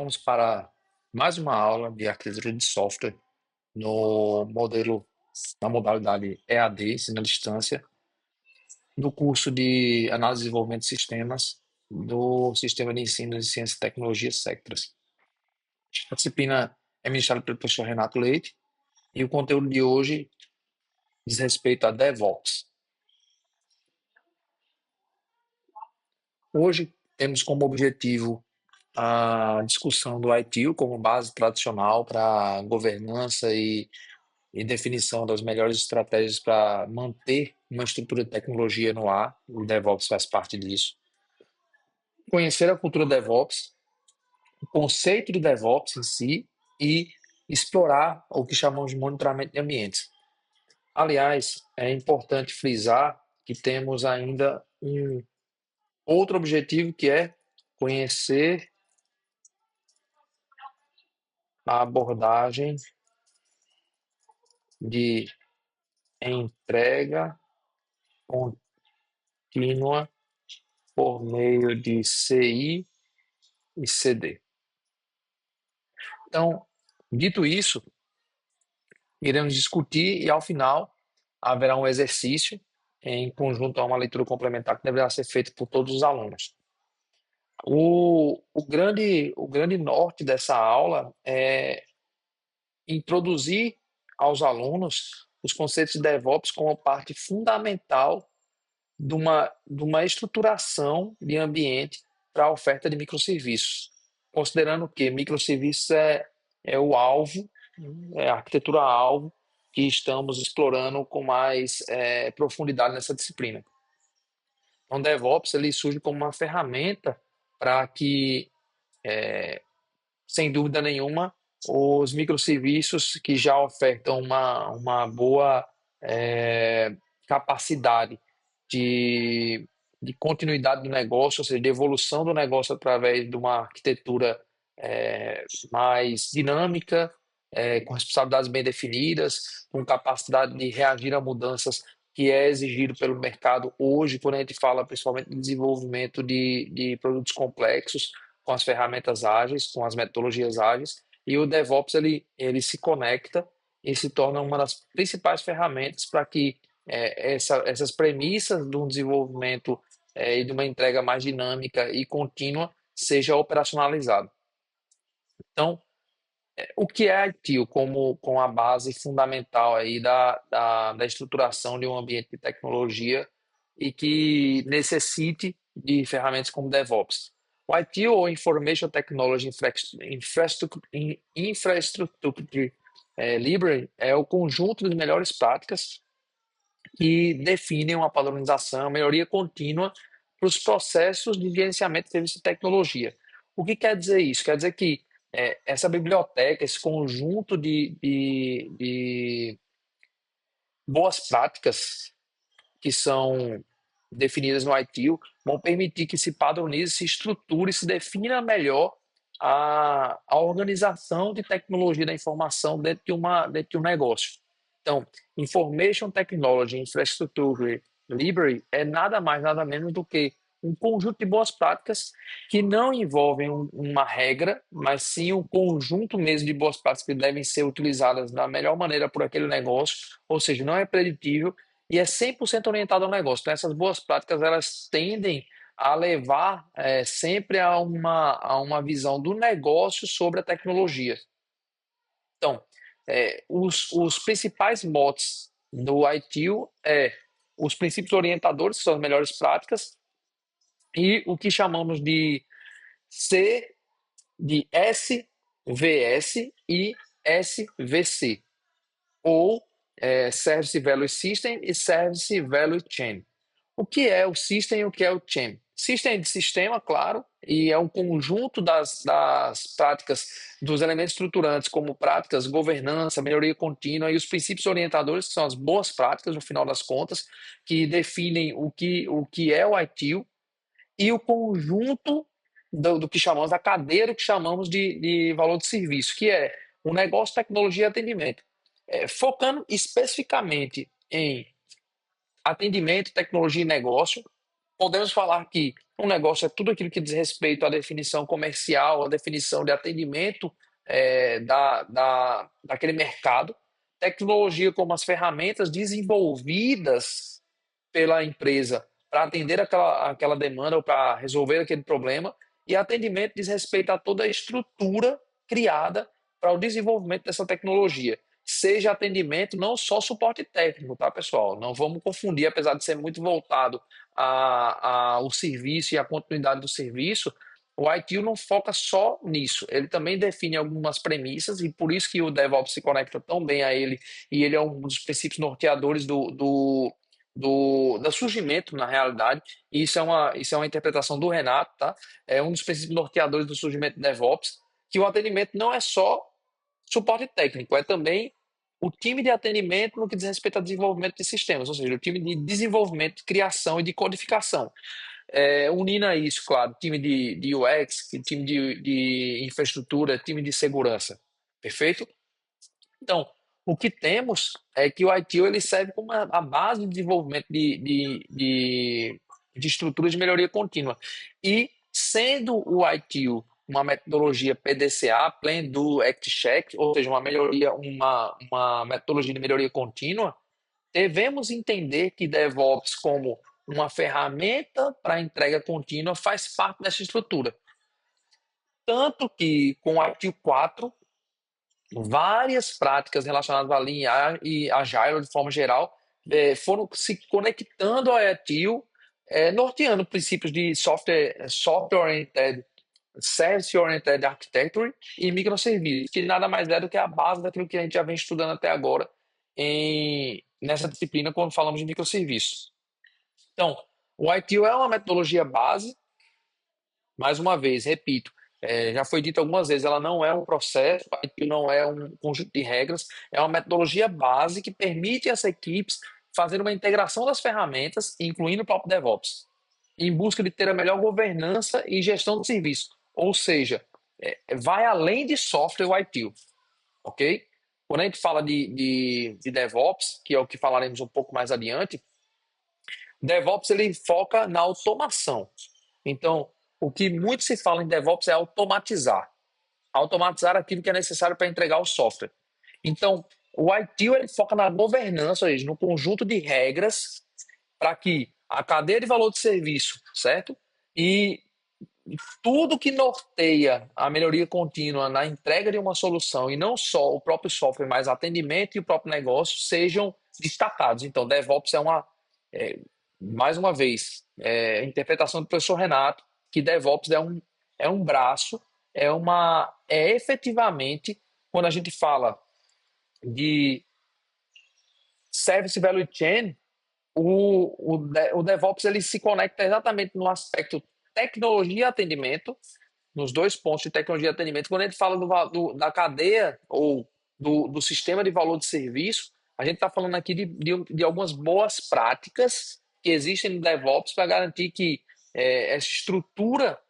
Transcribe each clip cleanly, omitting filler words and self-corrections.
Vamos para mais uma aula de arquitetura de software no modelo, na modalidade EAD, ensino à distância, do curso de análise e desenvolvimento de sistemas do Sistema de Ensino de Ciência e Tecnologia Sectras. A disciplina é ministrada pelo professor Renato Leite e o conteúdo de hoje diz respeito a DevOps. Hoje temos como objetivo a discussão do ITIL como base tradicional para governança e definição das melhores estratégias para manter uma estrutura de tecnologia no ar. O DevOps faz parte disso. Conhecer a cultura DevOps, o conceito de DevOps em si e explorar o que chamamos de monitoramento de ambientes. Aliás, é importante frisar que temos ainda um outro objetivo, que é conhecer a abordagem de entrega contínua por meio de CI e CD. Então, dito isso, iremos discutir e, ao final, haverá um exercício em conjunto a uma leitura complementar que deverá ser feito por todos os alunos. O grande norte dessa aula é introduzir aos alunos os conceitos de DevOps como parte fundamental de uma estruturação de ambiente para a oferta de microserviços, considerando que microserviços é o alvo, é a arquitetura-alvo que estamos explorando com mais profundidade nessa disciplina. Então, DevOps ele surge como uma ferramenta para que, sem dúvida nenhuma, os microserviços que já ofertam uma boa capacidade de, de continuidade do negócio, ou seja, de evolução do negócio através de uma arquitetura mais dinâmica, com responsabilidades bem definidas, com capacidade de reagir a mudanças que é exigido pelo mercado hoje, quando a gente fala principalmente de desenvolvimento de produtos complexos, com as ferramentas ágeis, com as metodologias ágeis, e o DevOps ele se conecta e se torna uma das principais ferramentas para que essas premissas de um desenvolvimento e de uma entrega mais dinâmica e contínua seja operacionalizado. Então, o que é a ITIL como a base fundamental aí da estruturação de um ambiente de tecnologia e que necessite de ferramentas como DevOps? O ITIL, ou Information Technology Infrastructure Library, é o conjunto de melhores práticas que definem uma padronização, melhoria contínua para os processos de gerenciamento de serviços de tecnologia. O que quer dizer isso? Quer dizer que essa biblioteca, esse conjunto de boas práticas que são definidas no ITIL vão permitir que se padronize, se estruture, se defina melhor a organização de tecnologia da informação dentro de um negócio. Então, Information Technology Infrastructure Library é nada mais, nada menos do que um conjunto de boas práticas que não envolvem uma regra, mas sim um conjunto mesmo de boas práticas que devem ser utilizadas da melhor maneira por aquele negócio, ou seja, não é preditível e é 100% orientado ao negócio. Então, essas boas práticas elas tendem a levar sempre a uma visão do negócio sobre a tecnologia. Então, os principais motes do ITIL os princípios orientadores, que são as melhores práticas, e o que chamamos de C, de SVS e SVC, ou Service Value System e Service Value Chain. O que é o System e o que é o Chain? System é de sistema, claro, e é um conjunto das práticas, dos elementos estruturantes, como práticas, governança, melhoria contínua e os princípios orientadores, que são as boas práticas, no final das contas, que definem o que é o ITIL, e o conjunto do que chamamos, da cadeira que chamamos de valor de serviço, que é o negócio, tecnologia e atendimento. Focando especificamente em atendimento, tecnologia e negócio, podemos falar que Um negócio é tudo aquilo que diz respeito à definição comercial, à definição de atendimento daquele mercado. Tecnologia como as ferramentas desenvolvidas pela empresa para atender aquela demanda ou para resolver aquele problema. E atendimento diz respeito a toda a estrutura criada para o desenvolvimento dessa tecnologia. Seja atendimento, não só suporte técnico, tá, pessoal? Não vamos confundir, apesar de ser muito voltado ao serviço e à continuidade do serviço, o ITIL não foca só nisso. Ele também define algumas premissas e por isso que o DevOps se conecta tão bem a ele e ele é um dos princípios norteadores do surgimento, na realidade, e isso é uma interpretação do Renato, tá? É um dos princípios norteadores do surgimento do DevOps, que o atendimento não é só suporte técnico, é também o time de atendimento no que diz respeito ao desenvolvimento de sistemas, ou seja, o time de desenvolvimento, criação e de codificação. Unindo a isso, claro, time de UX, time de infraestrutura, time de segurança. Perfeito? Então, o que temos é que o ITIL ele serve como a base de desenvolvimento de estruturas de melhoria contínua. E sendo o ITIL uma metodologia PDCA, Plan, Do, Act, Check, ou seja, uma metodologia de melhoria contínua, devemos entender que DevOps como uma ferramenta para entrega contínua faz parte dessa estrutura. Tanto que com o ITIL 4 várias práticas relacionadas a Lean e Agile de forma geral foram se conectando ao ITIL, norteando princípios de software-oriented, service-oriented architecture e microserviços, que nada mais é do que a base daquilo que a gente já vem estudando até agora nessa disciplina quando falamos de microserviços. Então, o ITIL é uma metodologia base, mais uma vez, repito, já foi dito algumas vezes, ela não é um processo, não é um conjunto de regras, é uma metodologia base que permite às equipes fazer uma integração das ferramentas, incluindo o próprio DevOps, em busca de ter a melhor governança e gestão do serviço. Ou seja, vai além de software o ITIL, ok? Quando a gente fala de DevOps, que é o que falaremos um pouco mais adiante, DevOps ele foca na automação. Então, o que muito se fala em DevOps é automatizar. Automatizar aquilo que é necessário para entregar o software. Então, o ITIL ele foca na governança, ou seja, no conjunto de regras para que a cadeia de valor de serviço, certo? E tudo que norteia a melhoria contínua na entrega de uma solução, e não só o próprio software, mas atendimento e o próprio negócio, sejam destacados. Então, DevOps é, mais uma vez, interpretação do professor Renato, que DevOps é um braço, é efetivamente, quando a gente fala de Service Value Chain, o DevOps ele se conecta exatamente no aspecto tecnologia e atendimento, nos dois pontos de tecnologia e atendimento. Quando a gente fala da cadeia ou do sistema de valor de serviço, a gente está falando aqui de algumas boas práticas que existem no DevOps para garantir que essa estrutura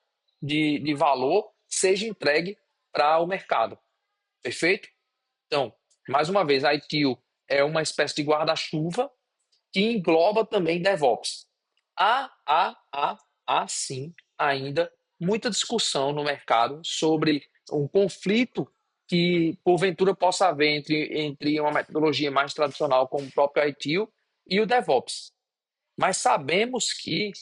de valor seja entregue para o mercado. Perfeito? Então, mais uma vez, a ITIL é uma espécie de guarda-chuva que engloba também DevOps. Há sim ainda muita discussão no mercado sobre um conflito que porventura possa haver entre uma metodologia mais tradicional como o próprio ITIL e o DevOps. Mas sabemos que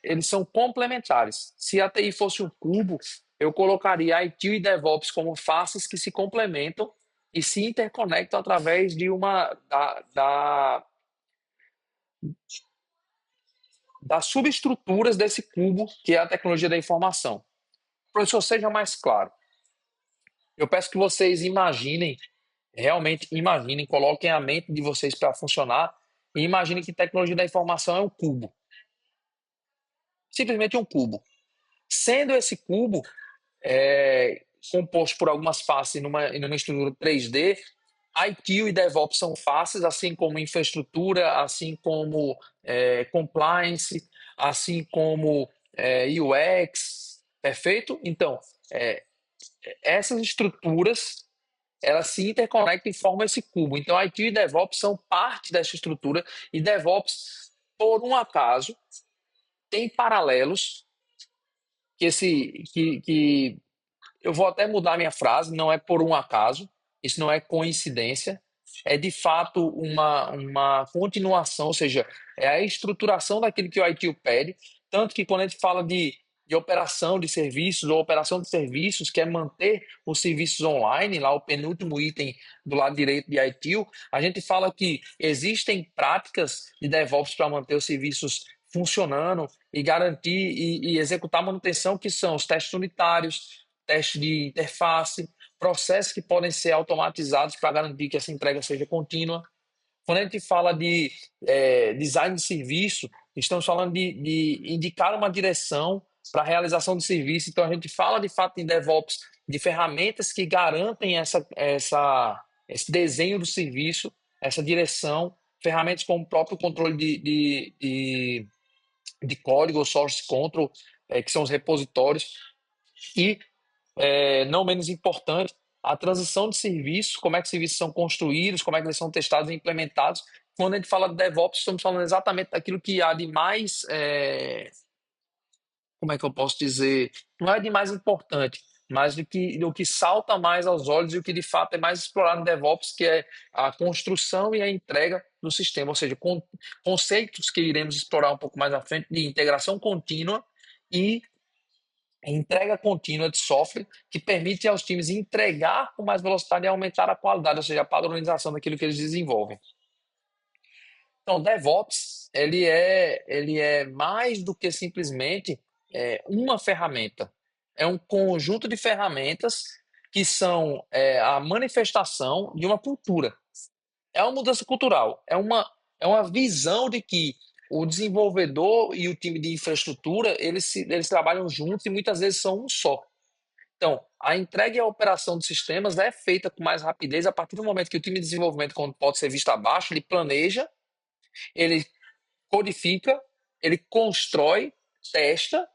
eles são complementares. Se a TI fosse um cubo, eu colocaria ITIL e DevOps como faces que se complementam e se interconectam através das subestruturas desse cubo que é a tecnologia da informação. Professor, seja mais claro. Eu peço que vocês imaginem, realmente imaginem, coloquem a mente de vocês para funcionar e imaginem que tecnologia da informação é um cubo. Simplesmente um cubo. Sendo esse cubo composto por algumas faces numa estrutura 3D, ITIL e DevOps são faces, assim como infraestrutura, assim como compliance, assim como UX, perfeito? Então, essas estruturas elas se interconectam e formam esse cubo. Então, ITIL e DevOps são parte dessa estrutura e DevOps, por um acaso, tem paralelos que eu vou até mudar minha frase, não é por um acaso, isso não é coincidência, é de fato uma continuação, ou seja, é a estruturação daquilo que o ITIL pede, tanto que quando a gente fala de operação de serviços ou operação de serviços, que é manter os serviços online, lá o penúltimo item do lado direito de ITIL, a gente fala que existem práticas de DevOps para manter os serviços funcionando e garantir e executar manutenção, que são os testes unitários, teste de interface, processos que podem ser automatizados para garantir que essa entrega seja contínua. Quando a gente fala de design de serviço, estamos falando de indicar uma direção para a realização do serviço. Então, a gente fala de fato em DevOps de ferramentas que garantem esse desenho do serviço, essa direção, ferramentas como o próprio controle de código, source control, que são os repositórios, e não menos importante, a transição de serviços, como é que os serviços são construídos, como é que eles são testados e implementados. Quando a gente fala de DevOps, estamos falando exatamente daquilo que há de mais, como é que eu posso dizer, não é de mais importante, mas do que salta mais aos olhos e o que de fato é mais explorado no DevOps, que é a construção e a entrega do sistema, ou seja, conceitos que iremos explorar um pouco mais à frente de integração contínua e entrega contínua de software que permite aos times entregar com mais velocidade e aumentar a qualidade, ou seja, a padronização daquilo que eles desenvolvem. Então, DevOps, ele é mais do que simplesmente uma ferramenta. É um conjunto de ferramentas que são a manifestação de uma cultura. É uma mudança cultural, é uma visão de que o desenvolvedor e o time de infraestrutura, eles trabalham juntos e muitas vezes são um só. Então, a entrega e a operação dos sistemas é feita com mais rapidez a partir do momento que o time de desenvolvimento, quando pode ser visto abaixo, ele planeja, ele codifica, ele constrói, testa,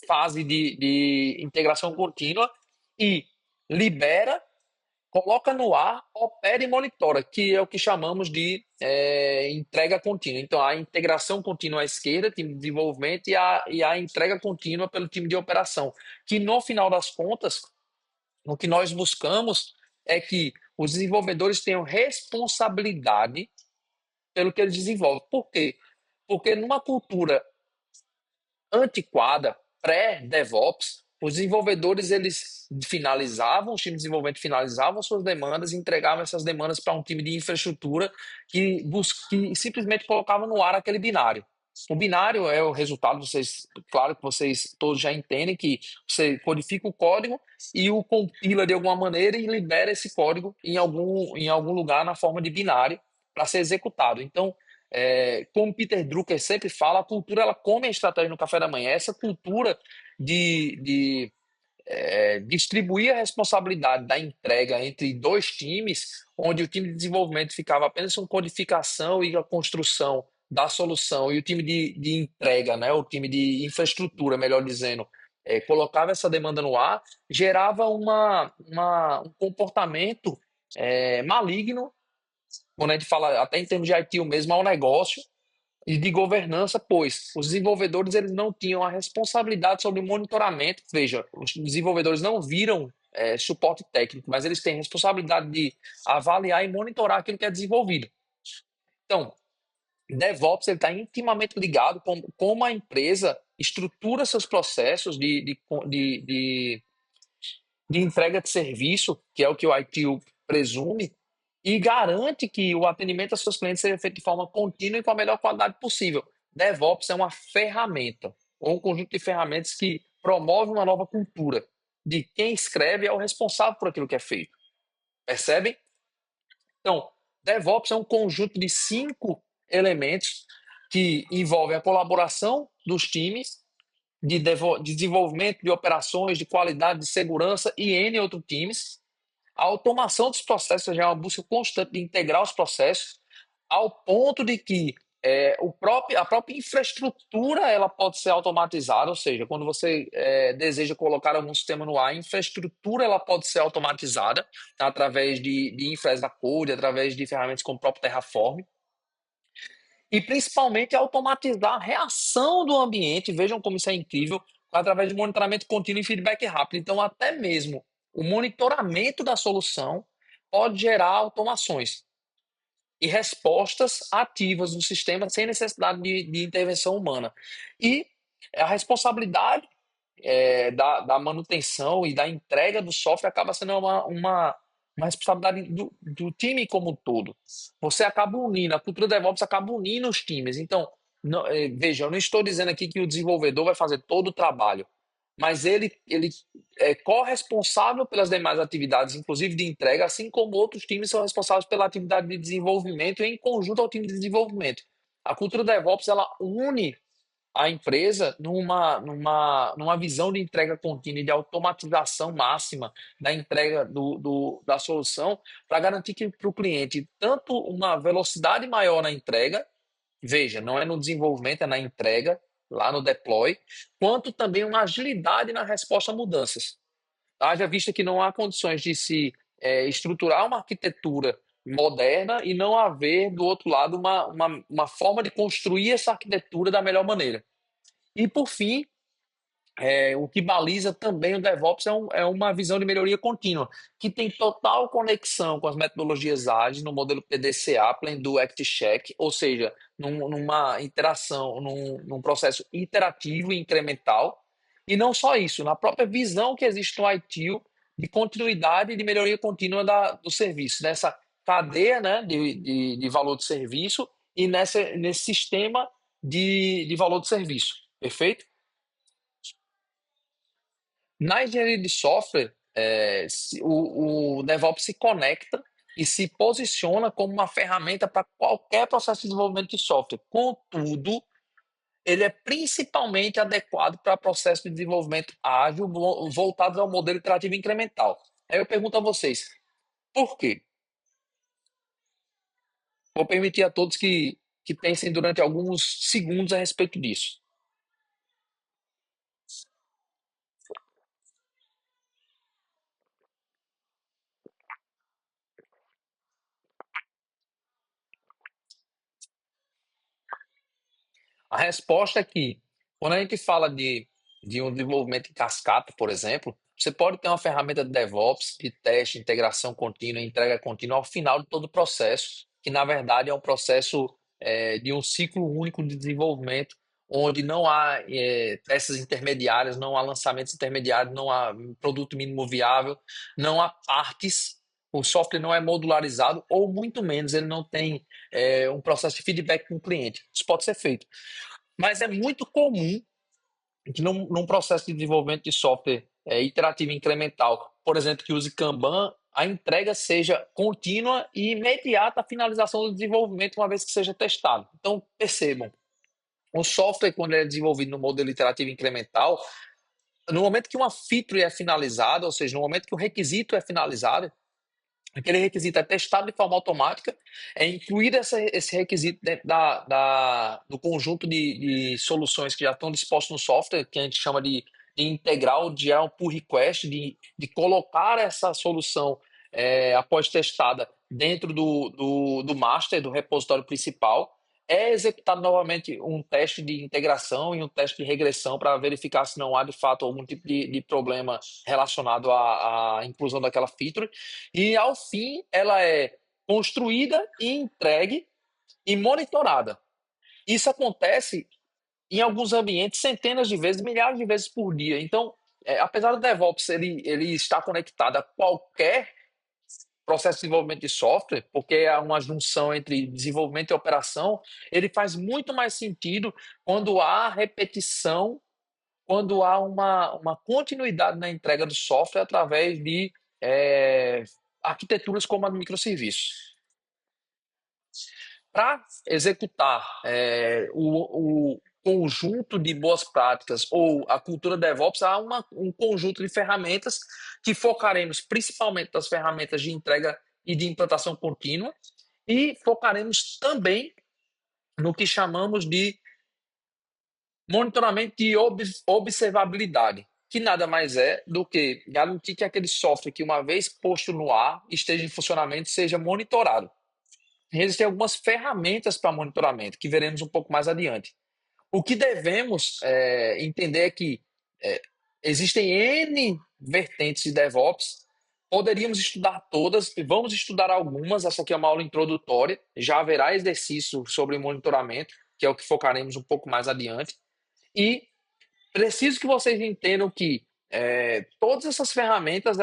fase de integração contínua e libera, coloca no ar, opera e monitora, que é o que chamamos de entrega contínua. Então, a integração contínua à esquerda, time de desenvolvimento, e a entrega contínua pelo time de operação, que no final das contas o que nós buscamos é que os desenvolvedores tenham responsabilidade pelo que eles desenvolvem. Por quê? Porque numa cultura antiquada, pré-DevOps, os desenvolvedores eles finalizavam, os times de desenvolvimento finalizavam suas demandas e entregavam essas demandas para um time de infraestrutura que simplesmente colocava no ar aquele binário. O binário é o resultado, claro que vocês todos já entendem que você codifica o código e o compila de alguma maneira e libera esse código em algum lugar na forma de binário para ser executado. Então, como Peter Drucker sempre fala, a cultura ela come a estratégia no café da manhã. Essa cultura de distribuir a responsabilidade da entrega entre dois times, onde o time de desenvolvimento ficava apenas com codificação e a construção da solução, e o time de entrega, né, o time de infraestrutura, melhor dizendo, colocava essa demanda no ar, gerava um comportamento maligno, quando a gente fala até em termos de IT mesmo, ao negócio, e de governança, pois os desenvolvedores eles não tinham a responsabilidade sobre o monitoramento. Veja, os desenvolvedores não viram suporte técnico, mas eles têm responsabilidade de avaliar e monitorar aquilo que é desenvolvido. Então, DevOps está intimamente ligado com como a empresa estrutura seus processos de entrega de serviço, que é o que o ITIL presume, e garante que o atendimento aos seus clientes seja feito de forma contínua e com a melhor qualidade possível. DevOps é uma ferramenta, ou um conjunto de ferramentas que promove uma nova cultura de quem escreve é o responsável por aquilo que é feito. Percebem? Então, DevOps é um conjunto de 5 elementos que envolvem a colaboração dos times de desenvolvimento de operações, de qualidade, de segurança e N outros times. A automação dos processos já é uma busca constante de integrar os processos, ao ponto de que a própria infraestrutura ela pode ser automatizada, ou seja, quando você deseja colocar algum sistema no ar, a infraestrutura ela pode ser automatizada através de infra as code, através de ferramentas como o próprio Terraform, e principalmente automatizar a reação do ambiente. Vejam como isso é incrível, através de monitoramento contínuo e feedback rápido. Então, até mesmo o monitoramento da solução pode gerar automações e respostas ativas no sistema sem necessidade de intervenção humana. E a responsabilidade da manutenção e da entrega do software acaba sendo uma responsabilidade do time como um todo. Você acaba unindo, a cultura DevOps acaba unindo os times. Então, veja, eu não estou dizendo aqui que o desenvolvedor vai fazer todo o trabalho, mas ele é corresponsável pelas demais atividades, inclusive de entrega, assim como outros times são responsáveis pela atividade de desenvolvimento em conjunto ao time de desenvolvimento. A cultura DevOps ela une a empresa numa visão de entrega contínua e de automatização máxima da entrega da solução para garantir que para o cliente tanto uma velocidade maior na entrega, veja, não é no desenvolvimento, é na entrega, lá no deploy, quanto também uma agilidade na resposta a mudanças. Haja vista que não há condições de se estruturar uma arquitetura moderna e não haver, do outro lado, uma forma de construir essa arquitetura da melhor maneira. E, por fim, o que baliza também o DevOps é uma visão de melhoria contínua, que tem total conexão com as metodologias ágeis no modelo PDCA, Plan, Do, Act, Check, ou seja, numa interação, num processo iterativo e incremental. E não só isso, na própria visão que existe no ITIL de continuidade e de melhoria contínua do serviço, nessa cadeia, né, de valor de serviço e nesse sistema de valor de serviço. Perfeito? Na engenharia de software, o DevOps se conecta e se posiciona como uma ferramenta para qualquer processo de desenvolvimento de software. Contudo, ele é principalmente adequado para processos de desenvolvimento ágil voltados ao modelo iterativo incremental. Aí eu pergunto a vocês, por quê? Vou permitir a todos que pensem durante alguns segundos a respeito disso. A resposta é que, quando a gente fala de um desenvolvimento em cascata, por exemplo, você pode ter uma ferramenta de DevOps, de teste, integração contínua, entrega contínua ao final de todo o processo, que na verdade é um processo de um ciclo único de desenvolvimento, onde não há peças intermediárias, não há lançamentos intermediários, não há produto mínimo viável, não há partes, o software não é modularizado, ou muito menos, ele não tem um processo de feedback com o cliente. Isso pode ser feito. Mas é muito comum que num processo de desenvolvimento de software iterativo e incremental, por exemplo, que use Kanban, a entrega seja contínua e imediata à finalização do desenvolvimento, uma vez que seja testado. Então, percebam, o software, quando ele é desenvolvido no modelo iterativo incremental, no momento que uma feature é finalizada, ou seja, no momento que o requisito é finalizado, aquele requisito é testado de forma automática, é incluído esse requisito dentro do conjunto de soluções que já estão dispostas no software, que a gente chama de integral, de gerar um pull request, de colocar essa solução após testada dentro do master, do repositório principal. É executado novamente um teste de integração e um teste de regressão para verificar se não há de fato algum tipo de problema relacionado à inclusão daquela feature. E ao fim, ela é construída e entregue e monitorada. Isso acontece em alguns ambientes centenas de vezes, milhares de vezes por dia. Então, apesar do DevOps ele estar conectado a qualquer processo de desenvolvimento de software, porque é uma junção entre desenvolvimento e operação, ele faz muito mais sentido quando há repetição, quando há uma continuidade na entrega do software através de arquiteturas como a de microserviços. Para executar o conjunto de boas práticas ou a cultura DevOps, há um conjunto de ferramentas que focaremos principalmente nas ferramentas de entrega e de implantação contínua e focaremos também no que chamamos de monitoramento de observabilidade, que nada mais é do que garantir que aquele software que uma vez posto no ar esteja em funcionamento seja monitorado. Existem algumas ferramentas para monitoramento que veremos um pouco mais adiante. O que devemos entender é que Existem N vertentes de DevOps, poderíamos estudar todas, e vamos estudar algumas. Essa aqui é uma aula introdutória, já haverá exercício sobre monitoramento, que é o que focaremos um pouco mais adiante. E preciso que vocês entendam que todas essas ferramentas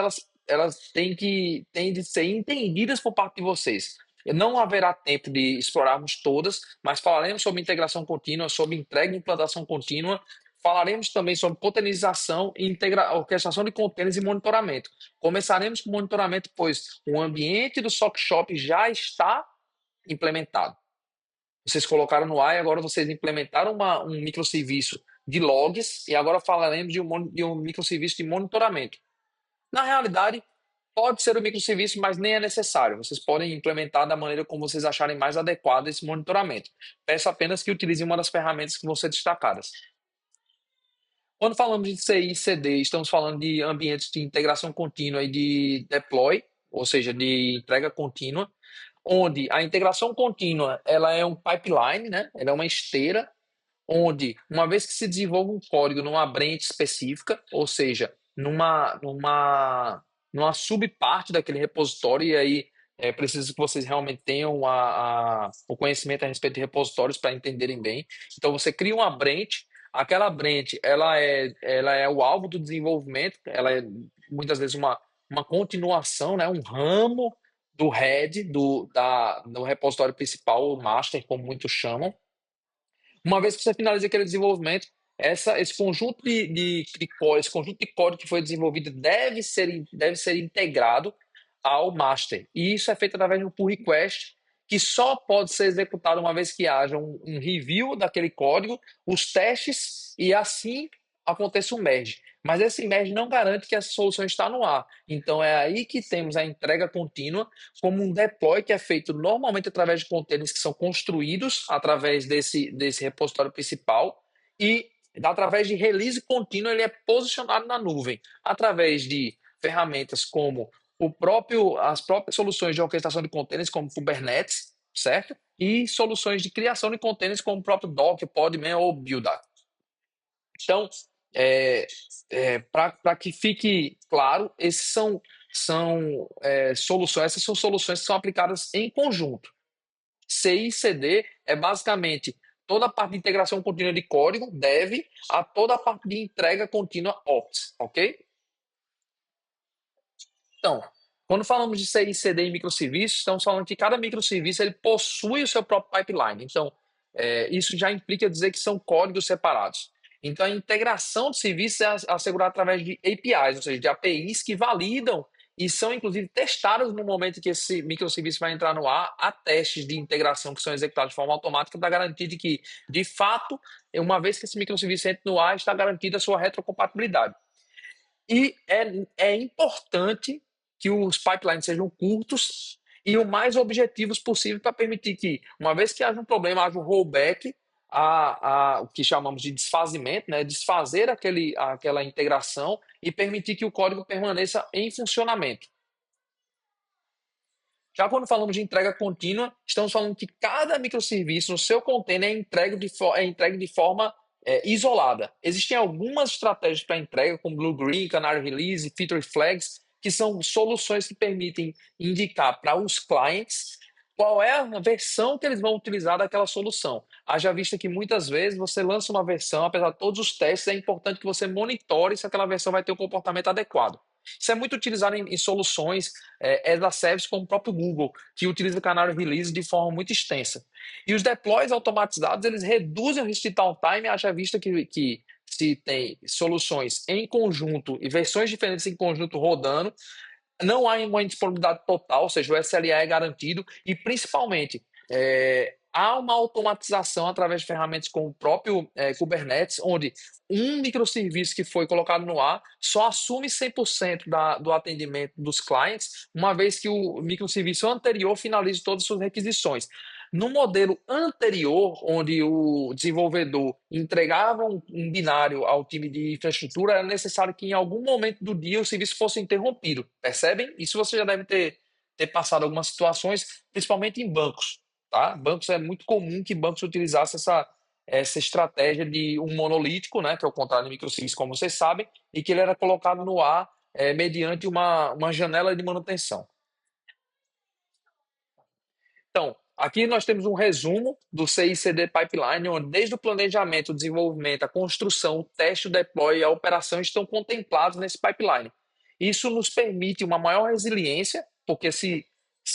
elas têm de ser entendidas por parte de vocês. Não haverá tempo de explorarmos todas, mas falaremos sobre integração contínua, sobre entrega e implantação contínua. Falaremos também sobre potencialização e orquestração de containers e monitoramento. Começaremos com monitoramento, pois o ambiente do SOC Shop já está implementado. Vocês colocaram no ar e agora vocês implementaram um microserviço de logs e agora falaremos de um microserviço de monitoramento. Na realidade, pode ser um microserviço, mas nem é necessário. Vocês podem implementar da maneira como vocês acharem mais adequado esse monitoramento. Peço apenas que utilizem uma das ferramentas que vão ser destacadas. Quando falamos de CI e CD, estamos falando de ambientes de integração contínua e de deploy, ou seja, de entrega contínua, onde a integração contínua ela é um pipeline, né? Ela é uma esteira onde, uma vez que se desenvolve um código numa branch específica, ou seja, numa subparte daquele repositório, e aí é preciso que vocês realmente tenham o conhecimento a respeito de repositórios para entenderem bem. Então, você cria uma branch, aquela branch ela é o alvo do desenvolvimento, ela é muitas vezes uma continuação, né, um ramo do head, do repositório principal, o master, como muitos chamam. Uma vez que você finaliza aquele desenvolvimento, esse conjunto de código, esse conjunto de código que foi desenvolvido deve ser integrado ao master. E isso é feito através de um pull request que só pode ser executado uma vez que haja um review daquele código, os testes e assim aconteça o merge. Mas esse merge não garante que essa solução está no ar. Então é aí que temos a entrega contínua como um deploy que é feito normalmente através de containers que são construídos através desse repositório principal e através de release contínuo ele é posicionado na nuvem através de ferramentas como as próprias soluções de orquestração de containers como Kubernetes, certo? E soluções de criação de containers como o próprio Docker, Podman ou Buildah. Então, para que fique claro, essas são soluções que são aplicadas em conjunto. CI e CD é basicamente toda a parte de integração contínua de código, dev, a toda a parte de entrega contínua, ops, ok? Então, quando falamos de CI, CD e microserviços, estamos falando que cada microserviço ele possui o seu próprio pipeline. Então, isso já implica dizer que são códigos separados. Então, a integração de serviços é assegurada através de APIs, ou seja, de APIs que validam e são, inclusive, testados no momento que esse microserviço vai entrar no ar. Há testes de integração que são executados de forma automática para garantir de que, de fato, uma vez que esse microserviço entra no ar, está garantida a sua retrocompatibilidade. E é importante que os pipelines sejam curtos e o mais objetivos possível para permitir que, uma vez que haja um problema, haja um rollback, o que chamamos de desfazimento, né? Desfazer aquela integração e permitir que o código permaneça em funcionamento. Já quando falamos de entrega contínua, estamos falando que cada microserviço no seu container é entregue de forma isolada. Existem algumas estratégias para entrega, como Blue Green, Canary Release, Feature Flags, que são soluções que permitem indicar para os clients qual é a versão que eles vão utilizar daquela solução. Haja vista que muitas vezes você lança uma versão, apesar de todos os testes, é importante que você monitore se aquela versão vai ter um comportamento adequado. Isso é muito utilizado em soluções as a service, como o próprio Google, que utiliza o Canary Release de forma muito extensa. E os deploys automatizados, eles reduzem o risco de downtime, haja vista que se tem soluções em conjunto e versões diferentes em conjunto rodando, não há uma indisponibilidade total, ou seja, o SLA é garantido e, principalmente, há uma automatização através de ferramentas como o próprio Kubernetes, onde um microserviço que foi colocado no ar só assume 100% do atendimento dos clientes, uma vez que o microserviço anterior finalize todas as suas requisições. No modelo anterior, onde o desenvolvedor entregava um binário ao time de infraestrutura, era necessário que em algum momento do dia o serviço fosse interrompido. Percebem? Isso você já deve ter passado algumas situações, principalmente em bancos. Tá? Bancos é muito comum que bancos utilizassem essa estratégia de um monolítico, né, que é o contrário de microserviços, como vocês sabem, e que ele era colocado no ar mediante uma janela de manutenção. Então, aqui nós temos um resumo do CI/CD Pipeline, onde desde o planejamento, o desenvolvimento, a construção, o teste, o deploy e a operação estão contemplados nesse pipeline. Isso nos permite uma maior resiliência, porque se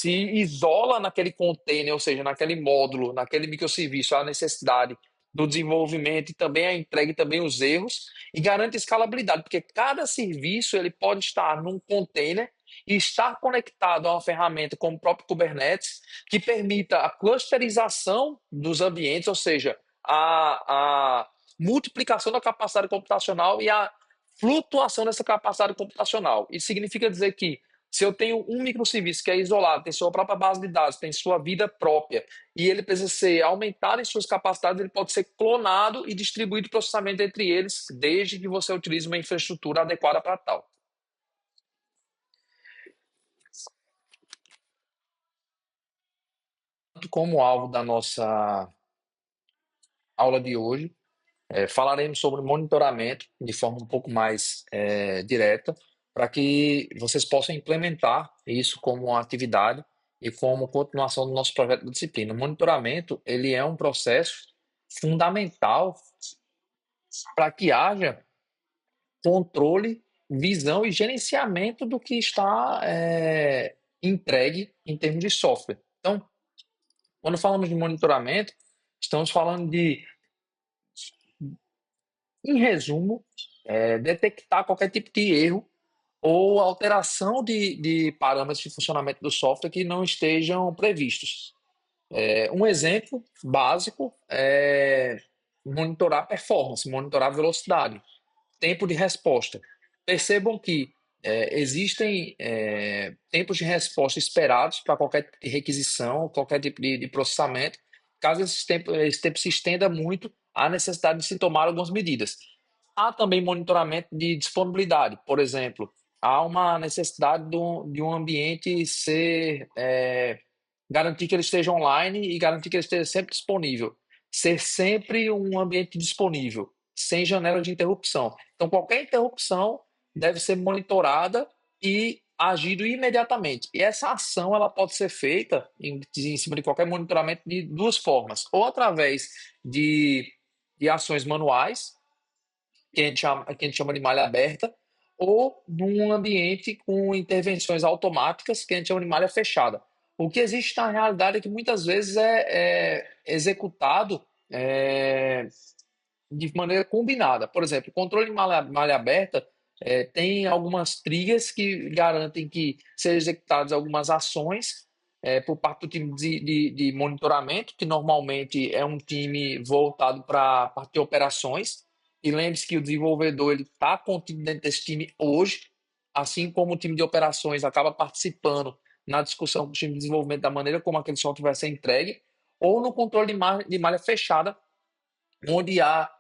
isola naquele container, ou seja, naquele módulo, naquele microserviço, a necessidade do desenvolvimento e também a entrega e também os erros, e garante escalabilidade, porque cada serviço ele pode estar num container e estar conectado a uma ferramenta como o próprio Kubernetes, que permita a clusterização dos ambientes, ou seja, a multiplicação da capacidade computacional e a flutuação dessa capacidade computacional. Isso significa dizer que se eu tenho um microserviço que é isolado, tem sua própria base de dados, tem sua vida própria, e ele precisa ser aumentado em suas capacidades, ele pode ser clonado e distribuído processamento entre eles, desde que você utilize uma infraestrutura adequada para tal. Como alvo da nossa aula de hoje, falaremos sobre monitoramento de forma um pouco mais direta, para que vocês possam implementar isso como uma atividade e como continuação do nosso projeto de disciplina. O monitoramento ele é um processo fundamental para que haja controle, visão e gerenciamento do que está entregue em termos de software. Então, quando falamos de monitoramento, estamos falando de, em resumo, detectar qualquer tipo de erro ou alteração de parâmetros de funcionamento do software que não estejam previstos. Um exemplo básico é monitorar performance, monitorar velocidade, tempo de resposta. Percebam que existem tempos de resposta esperados para qualquer tipo de requisição, qualquer tipo de processamento. Caso esse tempo se estenda muito, há necessidade de se tomar algumas medidas. Há também monitoramento de disponibilidade. Por exemplo, há uma necessidade de um ambiente ser garantir que ele esteja online e garantir que ele esteja sempre disponível. Ser sempre um ambiente disponível, sem janela de interrupção. Então, qualquer interrupção deve ser monitorada e agido imediatamente. E essa ação ela pode ser feita em cima de qualquer monitoramento de duas formas: ou através de ações manuais, que a gente chama de malha aberta, ou num ambiente com intervenções automáticas, que a gente chama de malha fechada. O que existe na realidade é que muitas vezes é executado é, de maneira combinada. Por exemplo, o controle de malha aberta tem algumas triggers que garantem que sejam executadas algumas ações por parte do time de monitoramento, que normalmente é um time voltado para a parte de operações. E lembre-se que o desenvolvedor ele está contido dentro desse time hoje, assim como o time de operações acaba participando na discussão com o time de desenvolvimento da maneira como aquele software vai ser entregue, ou no controle de malha fechada, onde há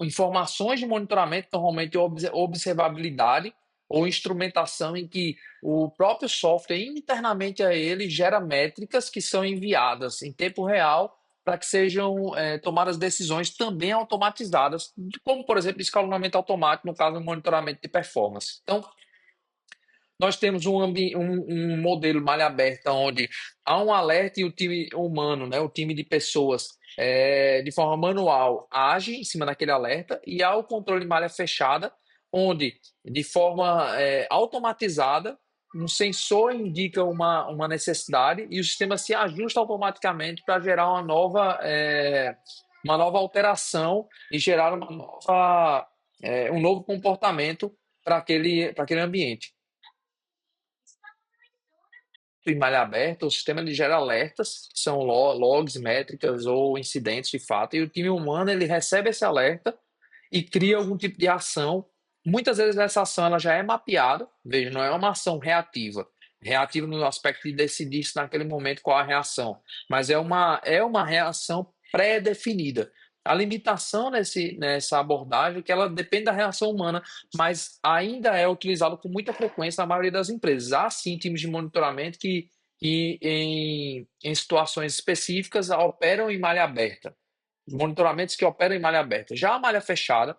informações de monitoramento, normalmente observabilidade ou instrumentação em que o próprio software internamente a ele gera métricas que são enviadas em tempo real para que sejam tomadas decisões também automatizadas, como por exemplo escalonamento automático no caso do monitoramento de performance. Então, nós temos um modelo malha aberta onde há um alerta e o time humano, né, o time de pessoas, de forma manual, age em cima daquele alerta, e há o controle de malha fechada, onde, de forma automatizada, um sensor indica uma necessidade e o sistema se ajusta automaticamente para gerar uma nova alteração e gerar um novo comportamento para aquele ambiente. Em malha aberta, o sistema ele gera alertas, que são logs, métricas ou incidentes de fato, e o time humano ele recebe esse alerta e cria algum tipo de ação. Muitas vezes essa ação ela já é mapeada, veja, não é uma ação reativa. Reativa no aspecto de decidir se naquele momento qual a reação, mas é uma reação pré-definida. A limitação nessa abordagem é que ela depende da reação humana, mas ainda é utilizado com muita frequência na maioria das empresas. Há sim times de monitoramento que em situações específicas operam em malha aberta. monitoramentos que operam em malha aberta. Já a malha fechada,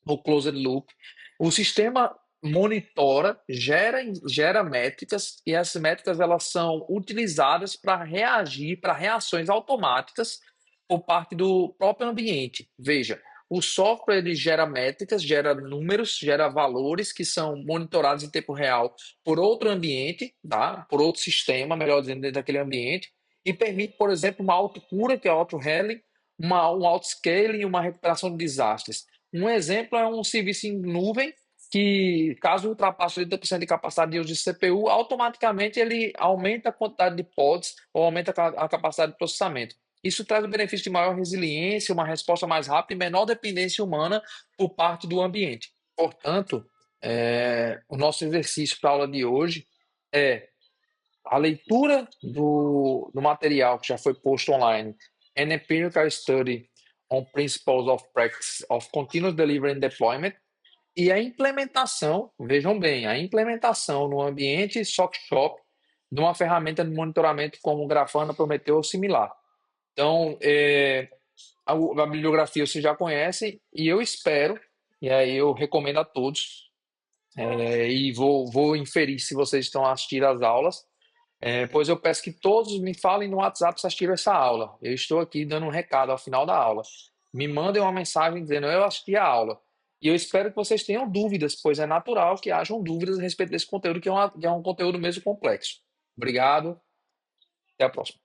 o closed loop, o sistema monitora, gera métricas e essas métricas elas são utilizadas para reagir para reações automáticas por parte do próprio ambiente. Veja, o software ele gera métricas, gera números, gera valores que são monitorados em tempo real por outro ambiente, tá? Por outro sistema, melhor dizendo, dentro daquele ambiente, e permite, por exemplo, uma autocura, que é auto-healing, um auto-scaling e uma recuperação de desastres. Um exemplo é um serviço em nuvem que, caso ultrapasse 80% de capacidade de uso de CPU, automaticamente ele aumenta a quantidade de pods ou aumenta a capacidade de processamento. Isso traz o benefício de maior resiliência, uma resposta mais rápida e menor dependência humana por parte do ambiente. Portanto, o nosso exercício para a aula de hoje é a leitura do material que já foi posto online, An Empirical Study on Principles of Practice of Continuous Delivery and Deployment, e a implementação, vejam bem, a implementação no ambiente SOC Shop de uma ferramenta de monitoramento como Grafana, Prometeu ou similar. Então, a bibliografia você já conhece e eu espero, e aí eu recomendo a todos, e vou inferir se vocês estão assistindo às aulas, pois eu peço que todos me falem no WhatsApp se assistiram essa aula. Eu estou aqui dando um recado ao final da aula. Me mandem uma mensagem dizendo eu assisti a aula. E eu espero que vocês tenham dúvidas, pois é natural que hajam dúvidas a respeito desse conteúdo, que é um conteúdo mesmo complexo. Obrigado, até a próxima.